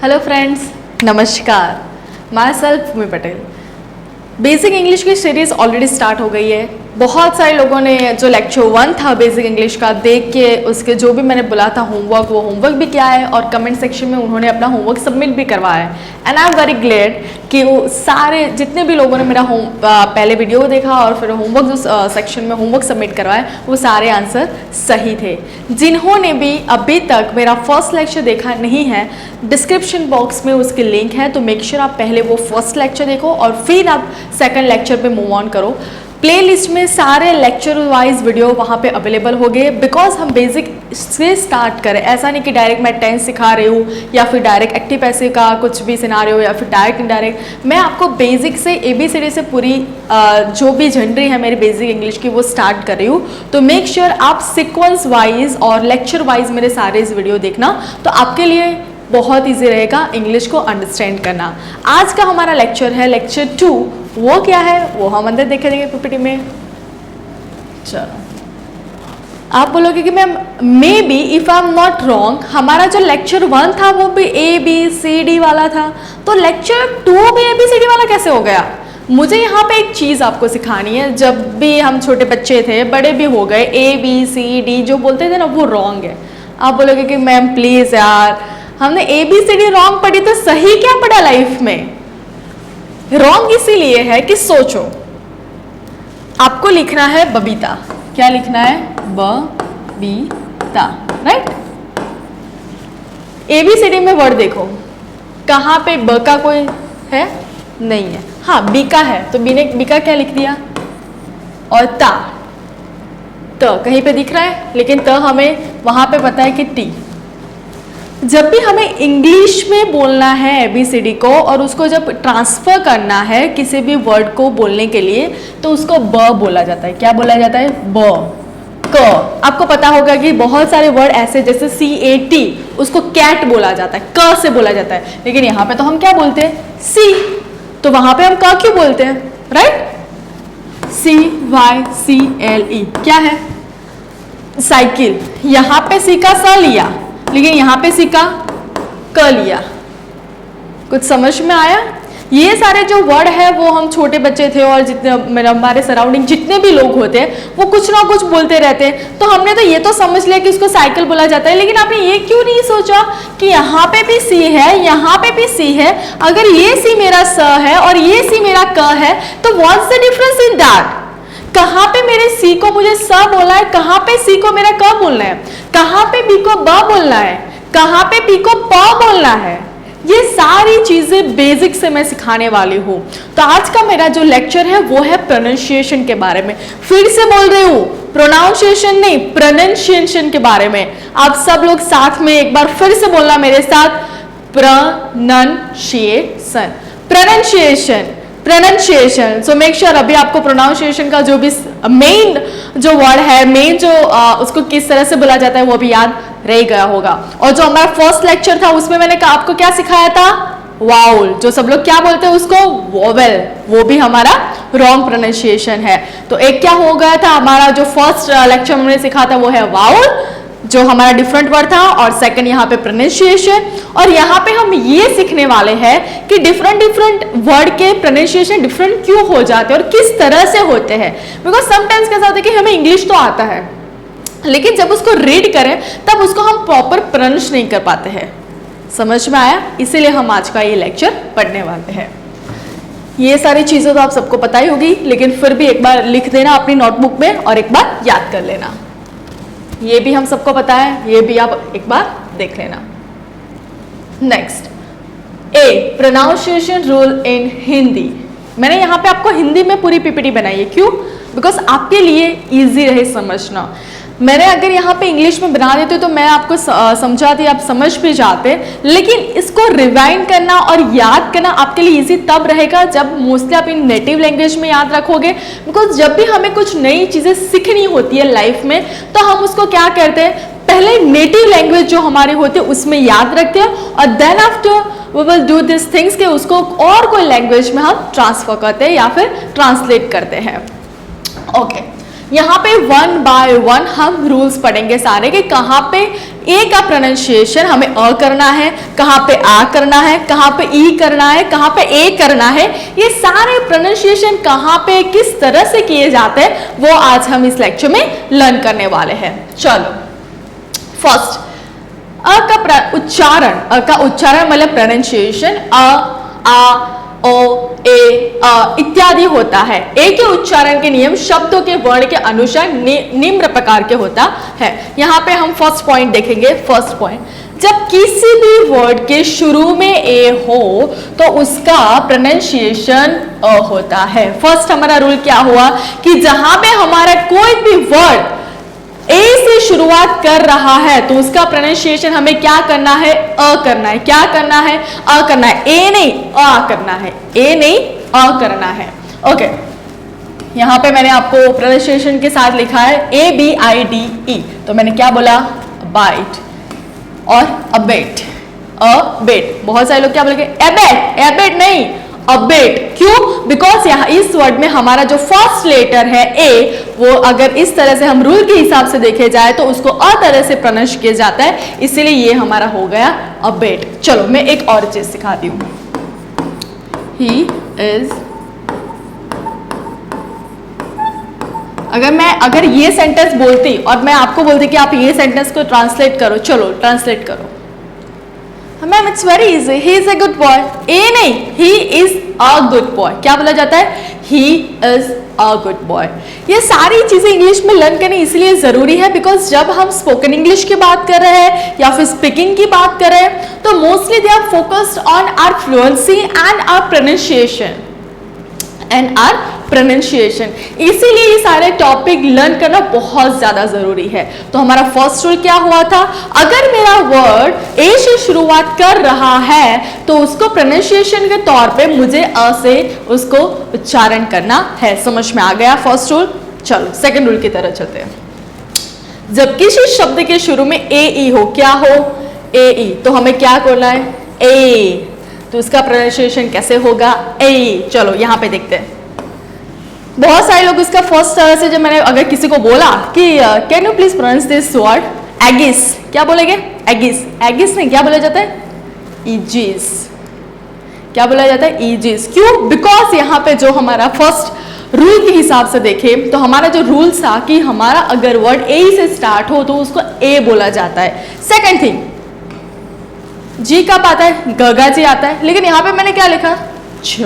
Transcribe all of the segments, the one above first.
Hello friends, नमस्कार। Myself Bhumi Patel. Basic English की series already start हो गई है। बहुत सारे लोगों ने जो लेक्चर 1 था बेसिक इंग्लिश का देख के उसके जो भी मैंने बोला था होमवर्क, वो होमवर्क भी किया है और कमेंट सेक्शन में उन्होंने अपना होमवर्क सबमिट भी करवाया है। And I am very glad कि वो सारे जितने भी लोगों ने मेरा पहले वीडियो देखा और फिर होमवर्क जो सेक्शन में होमवर्क सबमिट करवाया, वो सारे आंसर सही थे। जिन्होंने भी अभी तक मेरा फर्स्ट लेक्चर देखा नहीं है, डिस्क्रिप्शन बॉक्स में उसकी लिंक है, तो मेक श्योर आप पहले वो फर्स्ट लेक्चर देखो और फिर आप सेकंड लेक्चर पे मूव ऑन करो। प्लेलिस्ट में सारे लेक्चर वाइज वीडियो वहाँ पे अवेलेबल हो गए, बिकॉज हम बेसिक से स्टार्ट करें। ऐसा नहीं कि डायरेक्ट मैं टेंस सिखा रही हूँ या फिर डायरेक्ट एक्टिव पैसिव का कुछ भी सिनारियो या फिर डायरेक्ट इनडायरेक्ट। मैं आपको बेसिक से ABCD से पूरी जो भी जनरी है मेरी बेसिक इंग्लिश की वो स्टार्ट कर रही हूँ। तो मेक श्योर आप सीक्वेंस वाइज और लेक्चर वाइज मेरे सारे इस वीडियो देखना, तो आपके लिए बहुत ईजी रहेगा इंग्लिश को अंडरस्टैंड करना। आज का हमारा लेक्चर है लेक्चर 2। वो क्या है वो हम अंदर देखेंगे PPT में। चलो, आप बोलोगे कि ma'am may be if I am not wrong, हमारा जो लेक्चर 1 था वो भी ABCD वाला था, तो लेक्चर 2 भी ABCD वाला कैसे हो गया? मुझे यहाँ पे एक चीज़ आपको सिखानी है। जब भी हम छोटे बच्चे थे, बड़े भी हो गए, ABCD जो बोलते थे ना वो रॉन्ग है। आप बोलोगे कि मैम प्लीज़ यार, हमने ABCD रॉन्ग पढ़ी तो सही क्या पढ़ा लाइफ में? रॉन्ग इसीलिए है कि सोचो, आपको लिखना है बबीता। क्या लिखना है? बबीता, राइट? ABCD में वर्ड देखो, कहाँ पे ब का कोई है? नहीं है। हाँ, बी का है, तो बी का क्या लिख दिया? और ता, त कहीं पे दिख रहा है, लेकिन त हमें वहां पे पता है कि टी। जब भी हमें इंग्लिश में बोलना है ABCD को और उसको जब ट्रांसफर करना है किसी भी वर्ड को बोलने के लिए, तो उसको ब बोला जाता है। क्या बोला जाता है? ब। क, आपको पता होगा कि बहुत सारे वर्ड ऐसे जैसे CAT, उसको कैट बोला जाता है, क से बोला जाता है, लेकिन यहाँ पे तो हम क्या बोलते हैं? सी। तो वहां पे हम क क्यों बोलते हैं? राइट? CYCLE क्या है? साइकिल। यहाँ पे सी का स लिया, लेकिन यहाँ पे सी का क लिया। कुछ समझ में आया? ये सारे जो वर्ड है वो हम छोटे बच्चे थे और जितने मेरा हमारे सराउंडिंग जितने भी लोग होते हैं वो कुछ ना कुछ बोलते रहते हैं, तो हमने तो ये तो समझ लिया कि उसको साइकिल बोला जाता है, लेकिन आपने ये क्यों नहीं सोचा कि यहाँ पे भी सी है, यहाँ पे भी सी है। अगर ये सी मेरा स है और ये सी मेरा क है, तो what's the difference in that? कहाँ पे मेरे सी को मुझे स बोलना है, कहाँ पे सी को मेरा क बोलना है, कहाँ पे बी को ब बोलना है, कहाँ पे पी को प बोलना है। ये सारी चीजें बेसिक से मैं सिखाने वाली हूँ। तो आज का मेरा जो लेक्चर है वो है प्रोनाउंसिएशन के बारे में। फिर से बोल रही हूँ, प्रोनाउंसिएशन नहीं, प्रोनाउंसिएशन के बारे में। आप सब लोग साथ में एक बार फिर से बोलना मेरे साथ, pronunciation, pronunciation, pronunciation. So make sure अभी आपको प्रोनाउंसिएशन का जो भी मेन जो वर्ड है, मेन जो उसको किस तरह से बोला जाता है वो भी याद रह गया होगा। और जो हमारा फर्स्ट लेक्चर था उसमें मैंने आपको क्या सिखाया था? वाउल, जो सब लोग क्या बोलते हैं उसको? वोवेल। वो भी हमारा रॉन्ग प्रोनाउंसिएशन है। तो एक क्या हो गया था, हमारा जो फर्स्ट लेक्चर हमने सिखा था वो है वाउल, जो हमारा डिफरेंट वर्ड था, और सेकंड यहाँ पे प्रोनाउंसिएशन। और यहाँ पे हम ये सीखने वाले हैं कि डिफरेंट वर्ड के प्रोनाउंसिएशन डिफरेंट क्यों हो जाते हैं और किस तरह से होते हैं। बिकॉज समटाइम्स कैसा होता है कि हमें इंग्लिश तो आता है, लेकिन जब उसको रीड करें तब उसको हम प्रॉपर प्रोनाउंस नहीं कर पाते हैं। समझ में आया? इसीलिए हम आज का ये लेक्चर पढ़ने वाले हैं। ये सारी चीजें तो आप सबको पता ही होगी, लेकिन फिर भी एक बार लिख देना अपनी नोटबुक में और एक बार याद कर लेना। ये भी हम सबको पता है, ये भी आप एक बार देख लेना। Next, A pronunciation rule in Hindi. मैंने यहाँ पे आपको हिंदी में पूरी PPT बनाई है। क्यों? बिकॉज आपके लिए इजी रहे समझना। मैंने अगर यहाँ पे इंग्लिश में बना देती तो मैं आपको समझाती, आप समझ भी जाते, लेकिन इसको रिवाइंड करना और याद करना आपके लिए इजी तब रहेगा जब मोस्टली आप इन नेटिव लैंग्वेज में याद रखोगे। बिकॉज जब भी हमें कुछ नई चीज़ें सीखनी होती है लाइफ में, तो हम उसको क्या करते हैं, पहले नेटिव लैंग्वेज जो हमारी होती है उसमें याद रखते हैं और then after we will do this things के उसको और कोई लैंग्वेज में हम ट्रांसफर करते हैं या फिर ट्रांसलेट करते हैं। ओके, यहाँ पे वन बाय वन हम रूल्स पढ़ेंगे सारे कि कहाँ पे ए का प्रोनाउंसिएशन हमें अ करना है, कहाँ पे आ करना है, कहाँ पे ई करना है, कहाँ पे ए करना है। ये सारे प्रोनाउंसिएशन कहाँ पे किस तरह से किए जाते हैं वो आज हम इस लेक्चर में लर्न करने वाले हैं। चलो फर्स्ट अ का उच्चारण मतलब प्रोनाउंसिएशन आ ओ ए इत्यादि होता है। ए के उच्चारण के नियम शब्दों के वर्ण के अनुसार निम्न प्रकार के होता है। यहाँ पे हम फर्स्ट पॉइंट देखेंगे। फर्स्ट पॉइंट, जब किसी भी वर्ड के शुरू में ए हो तो उसका प्रोनाउंसिएशन अ होता है। फर्स्ट हमारा रूल क्या हुआ कि जहां पे हमारा कोई भी वर्ड ए से शुरुआत कर रहा है तो उसका प्रोनाउंसिएशन हमें क्या करना है, अ करना है। क्या करना है, अ करना है, ए नहीं अ करना है, ए नहीं अ करना है। ओके, यहां पे मैंने आपको प्रोनाउंसिएशन के साथ लिखा है ABIDE, तो मैंने क्या बोला, बाइट और अबेट। अबेट, बहुत सारे लोग क्या बोलेंगे एबेट, एबेट नहीं अबेट। क्यों? बिकॉज यहाँ इस वर्ड में हमारा जो फर्स्ट लेटर है ए, वो अगर इस तरह से हम रूल के हिसाब से देखे जाए तो उसको अ तरह से प्रोनाउंस किया जाता है, इसलिए ये हमारा हो गया अबेट। चलो मैं एक और चीज सिखाती हूँ। ही इज, अगर ये सेंटेंस बोलती और मैं आपको बोलती कि आप ये सेंटेंस को ट्रांसलेट करो, चलो ट्रांसलेट करो। Ma'am it's very easy, he is a good boy. ए नहीं, he is a good boy. क्या बोला जाता है, he is a good boy. ये सारी चीजें इंग्लिश में लर्न करनी इसलिए जरूरी है बिकॉज जब हम स्पोकन इंग्लिश की बात कर रहे हैं या फिर स्पीकिंग की बात कर रहे हैं तो mostly they are focused on our fluency and our pronunciation इसीलिए ये सारे टॉपिक लर्न करना बहुत ज्यादा जरूरी है। तो हमारा फर्स्ट रूल क्या हुआ था, अगर मेरा वर्ड ए से शुरुआत कर रहा है तो उसको प्रोनाउंसिएशन के तौर पे मुझे अ से उसको उच्चारण करना है। समझ में आ गया फर्स्ट रूल। चलो सेकंड रूल की तरह चलते हैं। जब किसी शब्द के शुरू में ए ई हो, क्या हो, ए ई, तो हमें क्या करना है, ए, तो उसका प्रोनाउंसिएशन कैसे होगा, ए। चलो यहाँ पे देखते हैं। बहुत सारे लोग इसका फर्स्ट तरह से, जब मैंने अगर किसी को बोला कि can you please pronounce this word aegis, क्या बोलेंगे, एगिस। एगिस नहीं, क्या बोला जाता है, ईजिस। क्या बोला जाता है, ईजिस। क्यों? बिकॉज यहाँ पे जो हमारा फर्स्ट रूल के हिसाब से देखे तो हमारा जो रूल था कि हमारा अगर वर्ड ए से स्टार्ट हो तो उसको ए बोला जाता है। सेकेंड थिंग, जी कब आता है, गगा जी आता है, लेकिन यहाँ पे मैंने क्या लिखा, छ।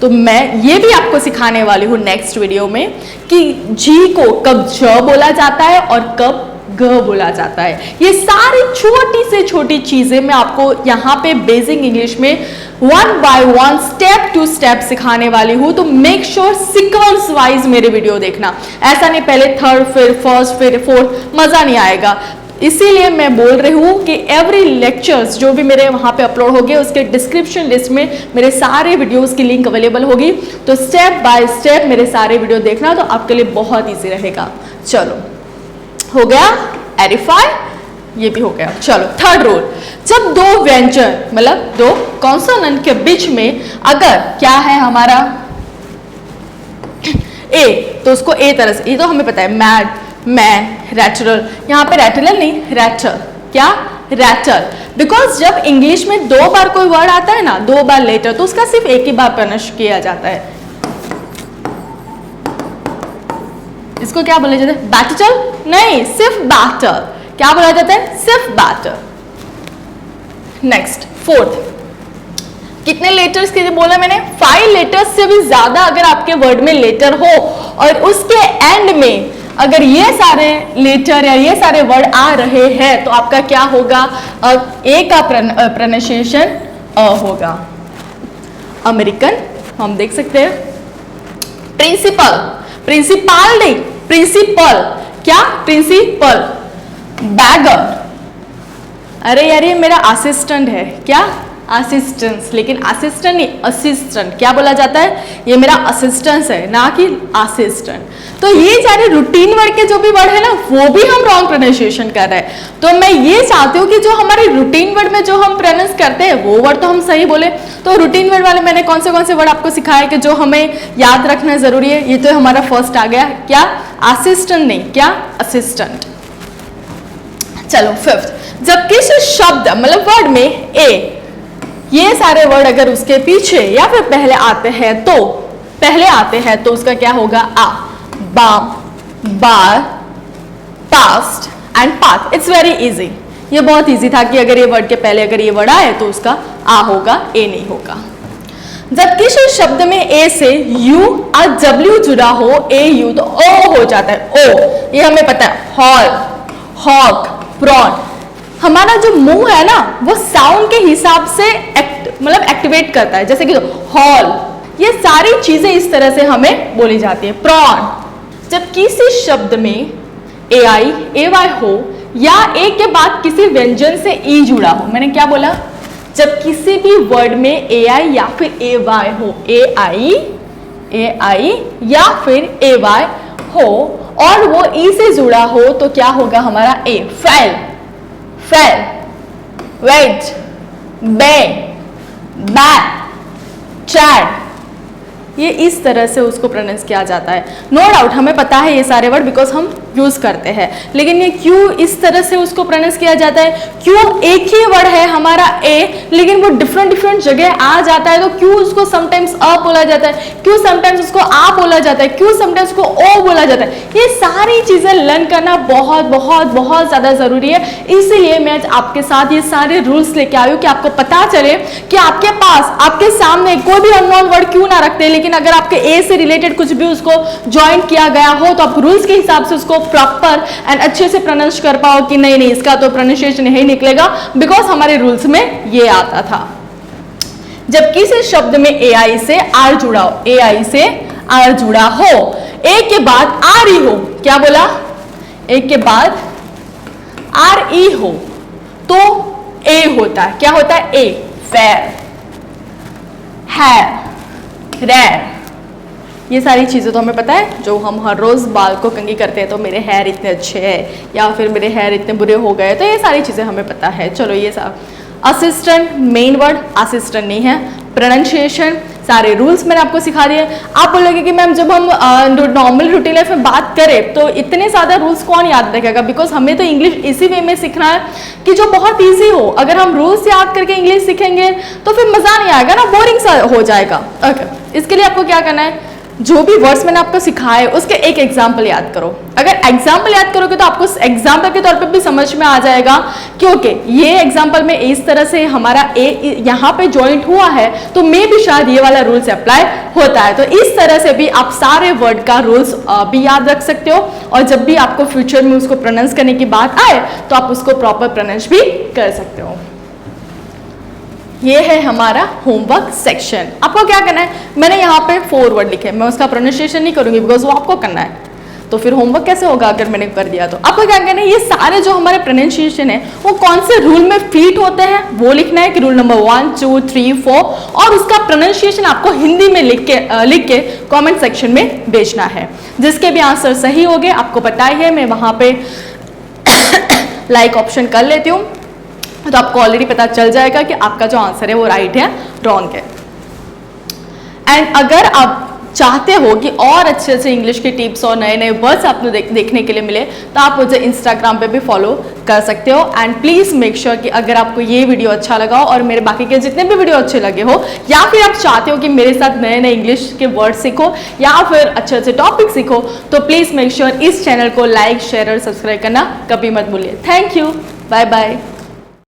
तो मैं ये भी आपको सिखाने वाली हूँ नेक्स्ट वीडियो में कि जी को कब ज बोला जाता है और कब ग बोला जाता है। ये सारी छोटी से छोटी चीजें मैं आपको यहाँ पे बेसिक इंग्लिश में one by one step to step सिखाने वाली हूँ। तो मेक श्योर सीक्वेंस वाइज मेरे वीडियो देखना, ऐसा नहीं पहले थर्ड फिर फर्स्ट फिर फोर्थ, मजा नहीं आएगा। इसीलिए मैं बोल रही हूँ कि एवरी लेक्चर्स जो भी मेरे वहाँ पे अपलोड होंगे उसके डिस्क्रिप्शन लिस्ट में मेरे सारे वीडियोस की लिंक अवेलेबल होगी, तो स्टेप बाय स्टेप मेरे सारे वीडियो देखना, तो आपके लिए बहुत इजी रहेगा। चलो हो गया एडिफाई, ये भी हो गया। चलो थर्ड रूल, जब दो व्यंजन मतलब दो कॉन्सोनेंट के बीच में अगर क्या है हमारा ए, तो उसको ए तरह से, ये तो हमें पता है, मैड, मैं, रैटरल, यहाँ पे रैटरल नहीं, रैटर। क्या, रैटल। बिकॉज जब इंग्लिश में दो बार कोई वर्ड आता है ना, दो बार लेटर, तो उसका सिर्फ एक ही बार प्रोनाउंस किया जाता है। इसको क्या बोला जाता है, बैटल नहीं, सिर्फ बैटर। क्या बोला जाता है, सिर्फ बैटर। नेक्स्ट फोर्थ, कितने लेटर्स के बोला मैंने, 5 लेटर्स से भी ज्यादा अगर आपके वर्ड में लेटर हो और उसके एंड में अगर ये सारे लेटर या ये सारे वर्ड आ रहे हैं तो आपका क्या होगा, ए का प्रोनाउंसिएशन अ होगा। अमेरिकन हम देख सकते हैं, प्रिंसिपल, प्रिंसिपल नहीं, प्रिंसिपल। क्या, प्रिंसिपल। बैगर, अरे यार ये मेरा असिस्टेंट है, क्या, असिस्टेंस, लेकिन असिस्टेंट नहीं असिस्टेंट क्या बोला जाता है, ये मेरा असिस्टेंस है ना कि असिस्टेंट। तो ये सारे रूटीन वर्ड के जो भी वर्ड है ना वो भी हम रॉन्ग प्रोनाउंसिएशन कर रहे हैं। तो मैं ये चाहती हूँ कि जो हमारे रूटीन वर्ड में जो हम प्रोनाउंस करते हैं वो वर्ड तो हम सही बोले। तो रूटीन वर्ड वाले मैंने कौन से वर्ड आपको सिखाया कि जो हमें याद रखना जरूरी है। ये तो हमारा फर्स्ट आ गया, क्या असिस्टेंट नहीं, क्या असिस्टेंट। चलो फिफ्थ, जब किसी शब्द मतलब वर्ड में ए, ये सारे वर्ड अगर उसके पीछे या फिर पहले आते हैं तो उसका क्या होगा, आ, बाम, bar, past and path. It's very easy, ये बहुत इजी था कि अगर ये वर्ड के पहले अगर ये वर्ड आए तो उसका आ होगा, ए नहीं होगा। जब किसी शब्द में ए से यू और डब्ल्यू जुड़ा हो, ए यू तो ओ हो जाता है, ओ। ये हमें पता है, हॉल, हॉक, प्रॉन। हमारा जो मुंह है ना वो साउंड के हिसाब से मतलब एक्टिवेट करता है, जैसे कि हॉल, ये सारी चीजें इस तरह से हमें बोली जाती है। प्रॉन, जब किसी शब्द में ए आई ए वाई हो या ए के बाद किसी व्यंजन से ई जुड़ा हो, मैंने क्या बोला, जब किसी भी वर्ड में ए आई या फिर ए वाई हो, ए आई या फिर ए वाई हो और वो ई से जुड़ा हो तो क्या होगा हमारा ए, फेल, फेल, वेट, बे, बैक, चैट। ये इस तरह से उसको प्रोनाउंस किया जाता है। नो डाउट हमें पता है ये सारे वर्ड बिकॉज हम यूज करते हैं, लेकिन ये क्यों इस तरह से उसको प्रोनाउंस किया जाता है, क्यों एक ही वर्ड है हमारा ए लेकिन वो डिफरेंट जगह आ जाता है, तो क्यों उसको समटाइम्स अ बोला जाता है, क्यों समटाइम्स उसको आ बोला जाता है, क्यों समटाइम्स उसको ओ बोला जाता है, ये सारी चीजें लर्न करना बहुत बहुत बहुत ज्यादा जरूरी है। इसीलिए मैं आज आपके साथ ये सारे रूल्स लेके आई हूँ कि आपको पता चले कि आपके पास आपके सामने कोई भी अननोन वर्ड क्यों ना रखते, लेकिन अगर आपके ए से रिलेटेड कुछ भी उसको ज्वाइन किया गया हो तो आप रूल्स के हिसाब से उसको प्रॉपर एंड अच्छे से प्रोनाउंस कर पाओ कि नहीं इसका तो प्रोनाउंसिएशन यही निकलेगा बिकॉज हमारे रूल्स में ये आता था। जब किसी शब्द में ए आई से आर जुड़ा हो, ए आई से आर जुड़ा हो, ए के बाद आर ई हो, क्या बोला, ए के बाद आर ई हो तो ए होता है, क्या होता है, ए, फेयर, हैर, रेयर। ये सारी चीज़ें तो हमें पता है, जो हम हर रोज़ बाल को कंघी करते हैं तो मेरे हेयर इतने अच्छे हैं या फिर मेरे हेयर इतने बुरे हो गए, तो ये सारी चीज़ें हमें पता है। चलो ये सब असिस्टेंट, मेन वर्ड असिस्टेंट नहीं है, प्रोनाउंसिएशन सारे रूल्स मैंने आपको सिखा दिए। आप बोलोगे कि मैम जब हम नॉर्मल रूटीन लाइफ में बात करें तो इतने ज़्यादा रूल्स कौन याद रखेगा, बिकॉज हमें तो इंग्लिश इसी वे में सीखना है कि जो बहुत ईजी हो। अगर हम रूल्स याद करके इंग्लिश सीखेंगे तो फिर मज़ा नहीं आएगा ना, बोरिंग सा हो जाएगा। ओके, इसके लिए आपको क्या करना है, जो भी वर्ड्स मैंने आपको सिखाए उसके एक एग्जाम्पल याद करो। अगर एग्जाम्पल याद करोगे तो आपको एग्जाम्पल के तौर पे भी समझ में आ जाएगा कि ओके ये एग्जाम्पल में इस तरह से हमारा ए यहाँ पे जॉइंट हुआ है तो मे भी शायद ये वाला रूल्स अप्लाई होता है। तो इस तरह से भी आप सारे वर्ड का रूल्स भी याद रख सकते हो और जब भी आपको फ्यूचर में उसको प्रोनाउंस करने की बात आए तो आप उसको प्रॉपर प्रोनाउंस भी कर सकते हो। ये है हमारा होमवर्क सेक्शन। आपको क्या करना है, मैंने यहाँ पे 4 वर्ड लिखे, मैं उसका प्रोनाउंसिएशन नहीं करूंगी बिकॉज वो आपको करना है, तो फिर होमवर्क कैसे होगा अगर मैंने कर दिया तो। आपको क्या करना है, ये सारे जो हमारे प्रोनाउंसिएशन है वो कौन से रूल में फिट होते हैं वो लिखना है कि रूल नंबर 1, 2, 3, 4 और उसका प्रोनाउंसिएशन आपको हिंदी में लिख के कॉमेंट सेक्शन में भेजना है। जिसके भी आंसर सही हो गए आपको पता ही है, मैं वहाँ पे लाइक ऑप्शन कर लेती हूँ तो आपको ऑलरेडी पता चल जाएगा कि आपका जो आंसर है वो राइट है रॉन्ग है। एंड अगर आप चाहते हो कि और अच्छे से इंग्लिश के टिप्स और नए नए वर्ड्स आपको देखने के लिए मिले तो आप मुझे इंस्टाग्राम पे भी फॉलो कर सकते हो। एंड प्लीज़ मेक श्योर कि अगर आपको ये वीडियो अच्छा लगा हो और मेरे बाकी के जितने भी वीडियो अच्छे लगे हो या फिर आप चाहते हो कि मेरे साथ नए नए इंग्लिश के वर्ड सीखो या फिर अच्छे अच्छे टॉपिक सीखो तो प्लीज़ मेक श्योर इस चैनल को लाइक, शेयर और सब्सक्राइब करना कभी मत भूलिए। Thank you, bye bye.